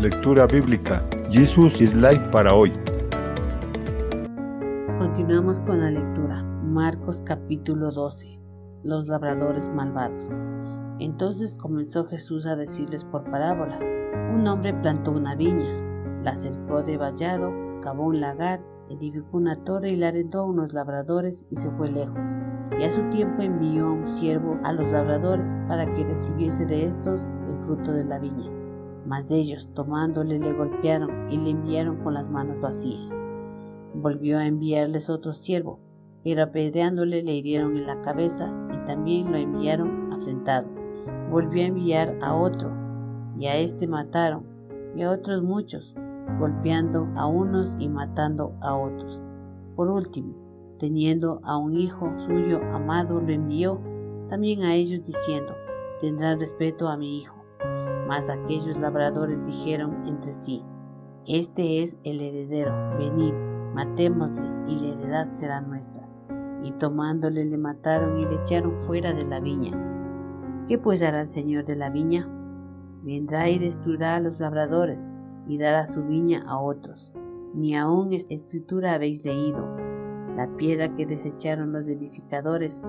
Lectura bíblica. Jesus is Life para hoy. Continuamos con la lectura. Marcos capítulo 12. Los labradores malvados. Entonces comenzó Jesús a decirles por parábolas. Un hombre plantó una viña, la cercó de vallado, cavó un lagar, edificó una torre y la arrendó a unos labradores y se fue lejos. Y a su tiempo envió a un siervo a los labradores para que recibiese de estos el fruto de la viña. Mas ellos, tomándole, le golpearon y le enviaron con las manos vacías. Volvió a enviarles otro siervo, pero apedreándole le hirieron en la cabeza y también lo enviaron afrentado. Volvió a enviar a otro, y a este mataron, y a otros muchos, golpeando a unos y matando a otros. Por último, teniendo a un hijo suyo amado, lo envió también a ellos diciendo: tendrán respeto a mi hijo. Mas aquellos labradores dijeron entre sí: este es el heredero, venid, matémosle, y la heredad será nuestra. Y tomándole le mataron y le echaron fuera de la viña. ¿Qué pues hará el señor de la viña? Vendrá y destruirá a los labradores, y dará su viña a otros. Ni aun escritura habéis leído: la piedra que desecharon los edificadores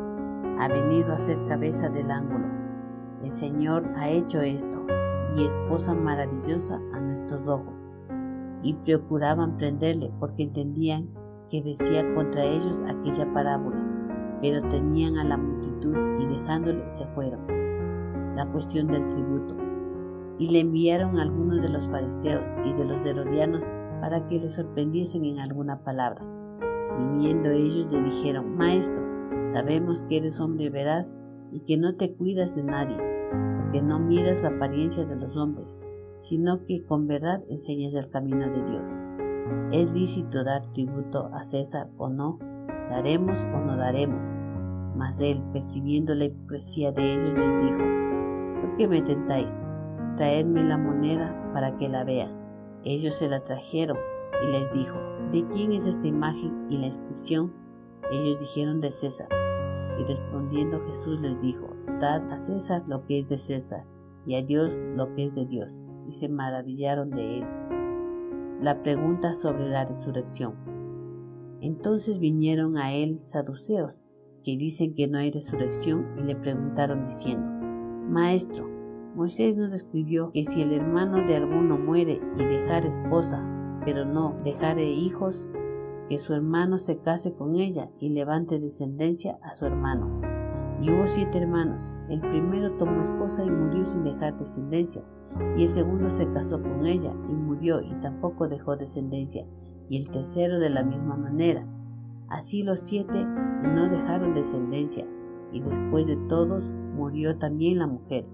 ha venido a ser cabeza del ángulo. El Señor ha hecho esto, y es cosa maravillosa a nuestros ojos. Y procuraban prenderle, porque entendían que decía contra ellos aquella parábola, pero temían a la multitud, y dejándole se fueron. La cuestión del tributo. Y le enviaron algunos de los fariseos y de los herodianos para que le sorprendiesen en alguna palabra. Viniendo ellos le dijeron: Maestro, sabemos que eres hombre veraz y que no te cuidas de nadie, porque no miras la apariencia de los hombres, sino que con verdad enseñas el camino de Dios. ¿Es lícito dar tributo a César o no? ¿Daremos o no daremos? Mas él, percibiendo la hipocresía de ellos, les dijo: ¿por qué me tentáis? Traedme la moneda para que la vea. Ellos se la trajeron y les dijo: ¿de quién es esta imagen y la inscripción? Ellos dijeron: de César. Y respondiendo Jesús les dijo: dad a César lo que es de César, y a Dios lo que es de Dios. Y se maravillaron de él. La pregunta sobre la resurrección. Entonces vinieron a él saduceos, que dicen que no hay resurrección, y le preguntaron diciendo: Maestro, Moisés nos escribió que si el hermano de alguno muere y dejare esposa, pero no dejare hijos, que su hermano se case con ella y levante descendencia a su hermano. Y hubo 7 hermanos. El primero tomó esposa y murió sin dejar descendencia, y el segundo se casó con ella y murió y tampoco dejó descendencia, y el tercero de la misma manera. Así los 7 y no dejaron descendencia, y después de todos murió también la mujer.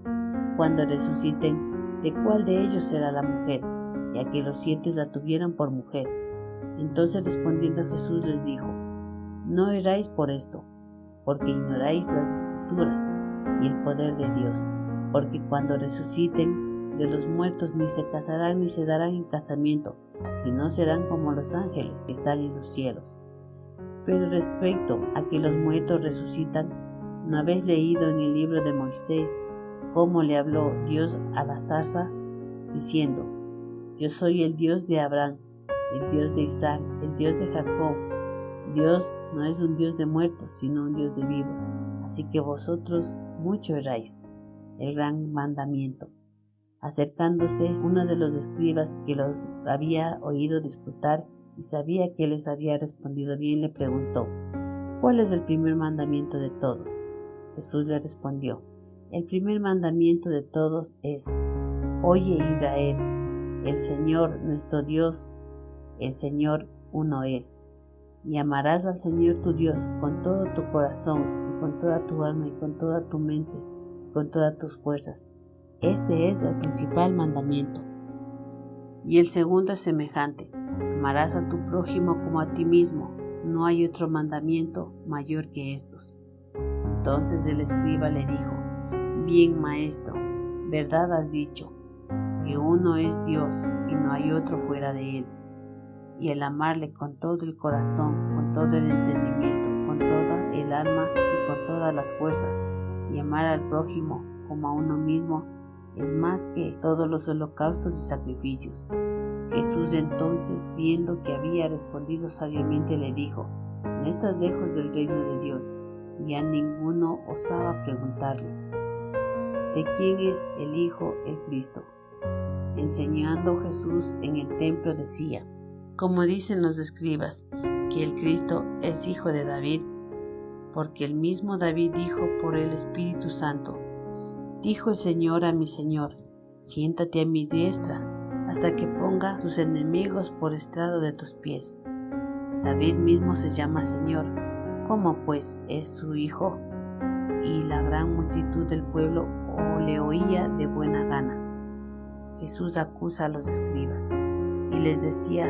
Cuando resuciten, ¿de cuál de ellos será la mujer? Ya que los 7 la tuvieron por mujer. Entonces respondiendo Jesús les dijo: no erráis por esto, porque ignoráis las Escrituras y el poder de Dios, porque cuando resuciten de los muertos ni se casarán ni se darán en casamiento, sino serán como los ángeles que están en los cielos. Pero respecto a que los muertos resucitan, ¿no habéis leído en el libro de Moisés cómo le habló Dios a la zarza, diciendo: yo soy el Dios de Abraham, el Dios de Isaac, el Dios de Jacob? Dios no es un Dios de muertos, sino un Dios de vivos. Así que vosotros mucho erráis. El gran mandamiento. Acercándose uno de los escribas que los había oído disputar y sabía que les había respondido bien, le preguntó: ¿cuál es el primer mandamiento de todos? Jesús le respondió: el primer mandamiento de todos es: oye Israel, el Señor nuestro Dios, el Señor uno es. Y amarás al Señor tu Dios con todo tu corazón y con toda tu alma y con toda tu mente y con todas tus fuerzas. Este es el principal mandamiento. Y el segundo es semejante: amarás a tu prójimo como a ti mismo. No hay otro mandamiento mayor que estos. Entonces el escriba le dijo: bien, maestro, verdad has dicho, que uno es Dios y no hay otro fuera de él. Y el amarle con todo el corazón, con todo el entendimiento, con toda el alma y con todas las fuerzas, y amar al prójimo como a uno mismo, es más que todos los holocaustos y sacrificios. Jesús entonces, viendo que había respondido sabiamente, le dijo: no estás lejos del reino de Dios. Ya ninguno osaba preguntarle: ¿de quién es el Hijo, el Cristo? Enseñando Jesús en el templo decía: como dicen los escribas, que el Cristo es hijo de David, porque el mismo David dijo por el Espíritu Santo: dijo el Señor a mi Señor, siéntate a mi diestra, hasta que ponga tus enemigos por estrado de tus pies. David mismo se llama Señor, ¿cómo pues es su hijo? Y la gran multitud del pueblo le oía de buena gana. Jesús acusa a los escribas y les decía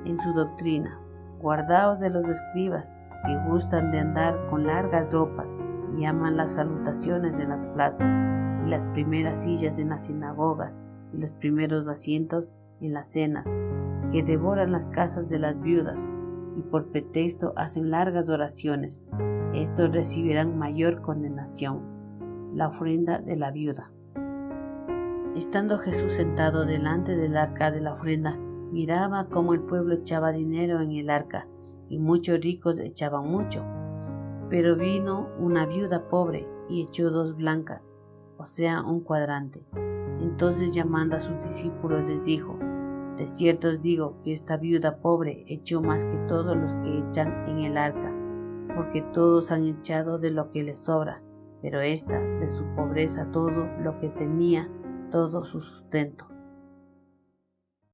en su doctrina: guardaos de los escribas, que gustan de andar con largas ropas y aman las salutaciones en las plazas y las primeras sillas en las sinagogas y los primeros asientos en las cenas, que devoran las casas de las viudas y por pretexto hacen largas oraciones. Estos recibirán mayor condenación. La ofrenda de la viuda. Estando Jesús sentado delante del arca de la ofrenda, miraba cómo el pueblo echaba dinero en el arca, y muchos ricos echaban mucho. Pero vino una viuda pobre y echó 2 blancas, o sea, un cuadrante. Entonces, llamando a sus discípulos, les dijo: de cierto os digo que esta viuda pobre echó más que todos los que echan en el arca, porque todos han echado de lo que les sobra, pero esta de su pobreza todo lo que tenía, todo su sustento.